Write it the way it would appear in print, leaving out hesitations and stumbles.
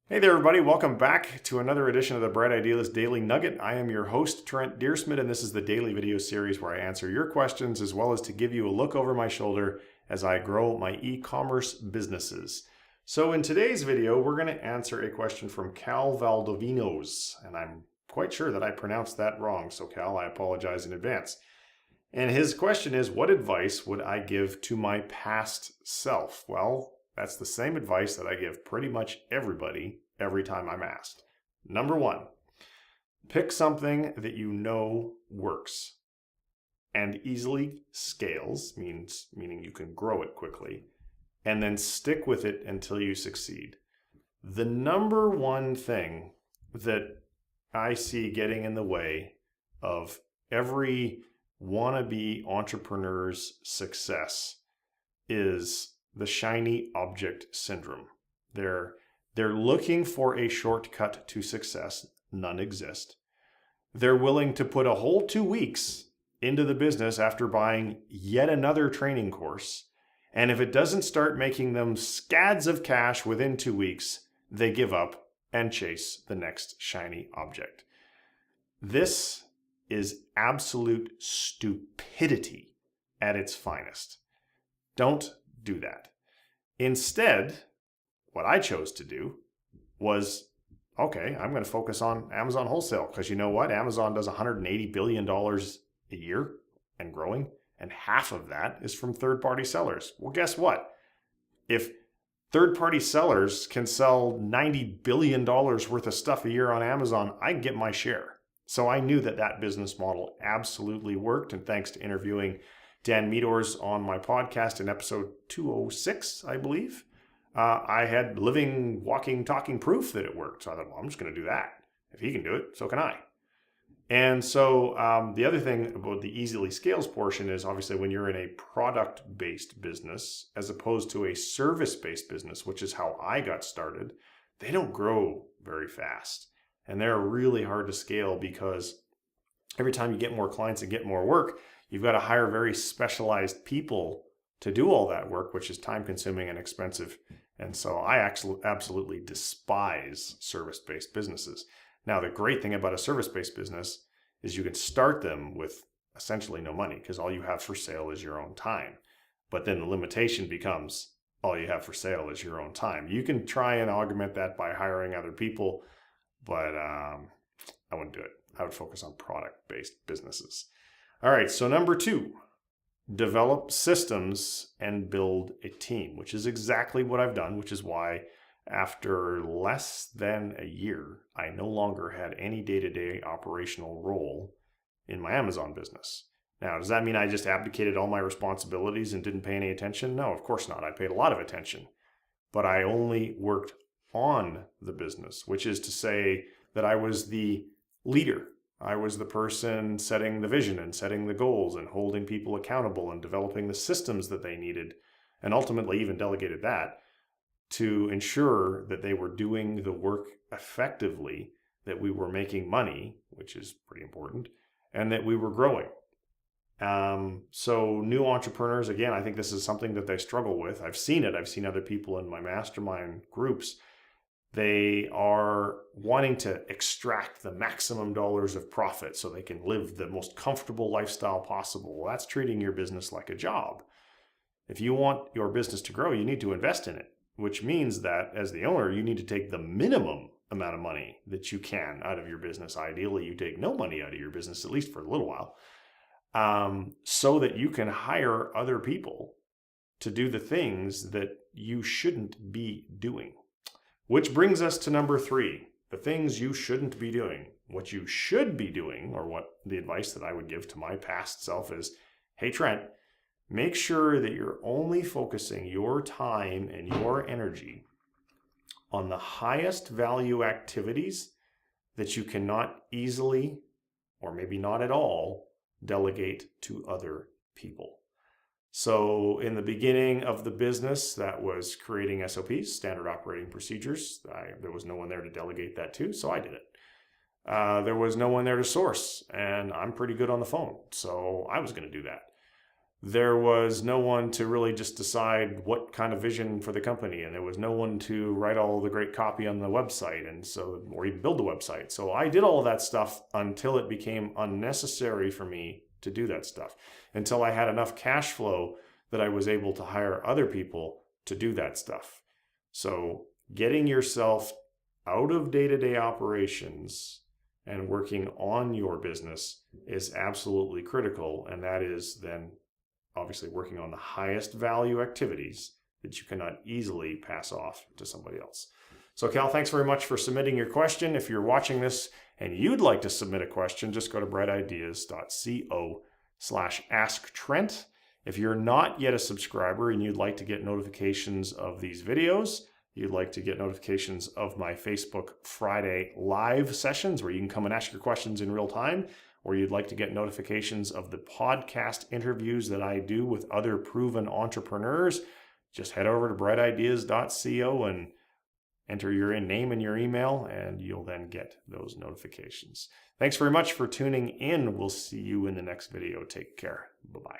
Hey there, everybody. Welcome back to another edition of the Brightideas Daily Nugget. I am your host, Trent Dyrsmid, and this is the daily video series where I answer your questions as well as to give you a look over my shoulder as I grow my e-commerce businesses. So in today's video, we're going to answer a question from Cal Valdovinos, and I'm quite sure that I pronounced that wrong. So Cal, I apologize in advance. And his question is, what advice would I give to my past self? Well, that's the same advice that I give pretty much everybody every time I'm asked. Number one, pick something that you know works and easily scales, meaning you can grow it quickly, and then stick with it until you succeed. The number one thing that I see getting in the way of every wannabe entrepreneur's success is the shiny object syndrome. They're looking for a shortcut to success. None exist. They're willing to put a whole 2 weeks into the business after buying yet another training course. And if it doesn't start making them scads of cash within 2 weeks, they give up and chase the next shiny object. This is absolute stupidity at its finest. Don't do that. Instead, what I chose to do was, okay, I'm going to focus on Amazon wholesale because you know what? Amazon does $180 billion a year and growing, and half of that is from third-party sellers. Well, guess what? If third-party sellers can sell $90 billion worth of stuff a year on Amazon, I can get my share. So I knew that that business model absolutely worked, and thanks to interviewing Dan Meadors on my podcast in episode 206, I believe, I had living, walking, talking proof that it worked. So I thought, well, I'm just going to do that. If he can do it, so can I. And so the other thing about the easily scales portion is obviously when you're in a product-based business as opposed to a service-based business, which is how I got started, they don't grow very fast. And they're really hard to scale because every time you get more clients and get more work, you've got to hire very specialized people to do all that work, which is time consuming and expensive. And so I actually absolutely despise service-based businesses. Now, the great thing about a service-based business is you can start them with essentially no money because all you have for sale is your own time. But then the limitation becomes all you have for sale is your own time. You can try and augment that by hiring other people, but I wouldn't do it. I would focus on product-based businesses. All right, so number two, develop systems and build a team, which is exactly what I've done, which is why after less than a year, I no longer had any day-to-day operational role in my Amazon business. Now, does that mean I just abdicated all my responsibilities and didn't pay any attention? No, of course not. I paid a lot of attention, but I only worked on the business, which is to say that I was the leader. I was the person setting the vision and setting the goals and holding people accountable and developing the systems that they needed, and ultimately even delegated that to ensure that they were doing the work effectively, that we were making money, which is pretty important, and that we were growing. So new entrepreneurs, again, I think this is something that they struggle with. I've seen it. I've seen other people in my mastermind groups. They are wanting to extract the maximum dollars of profit so they can live the most comfortable lifestyle possible. Well, that's treating your business like a job. If you want your business to grow, you need to invest in it, which means that as the owner, you need to take the minimum amount of money that you can out of your business. Ideally, you take no money out of your business, at least for a little while, so that you can hire other people to do the things that you shouldn't be doing. Which brings us to number three, the things you shouldn't be doing. What you should be doing, or what the advice that I would give to my past self is, hey Trent, make sure that you're only focusing your time and your energy on the highest value activities that you cannot easily, or maybe not at all, delegate to other people. So in the beginning of the business, that was creating SOPs, standard operating procedures. There was no one there to delegate that to, so I did it. There was no one there to source, and I'm pretty good on the phone, so I was going to do that. there was no one to really just decide what kind of vision for the company, and there was no one to write all the great copy on the website, and so, or even build the website. So I did all of that stuff until it became unnecessary for me to do that stuff, until I had enough cash flow that I was able to hire other people to do that stuff. So getting yourself out of day-to-day operations and working on your business is absolutely critical, and that is then obviously working on the highest value activities that you cannot easily pass off to somebody else. So Cal, thanks very much for submitting your question. If you're watching this and you'd like to submit a question, just go to Brightideas.co/asktrent. If you're not yet a subscriber and you'd like to get notifications of these videos, you'd like to get notifications of my Facebook Friday live sessions where you can come and ask your questions in real time, or you'd like to get notifications of the podcast interviews that I do with other proven entrepreneurs, just head over to Brightideas.co and enter your name and your email, and you'll then get those notifications. Thanks very much for tuning in. We'll see you in the next video. Take care. Bye-bye.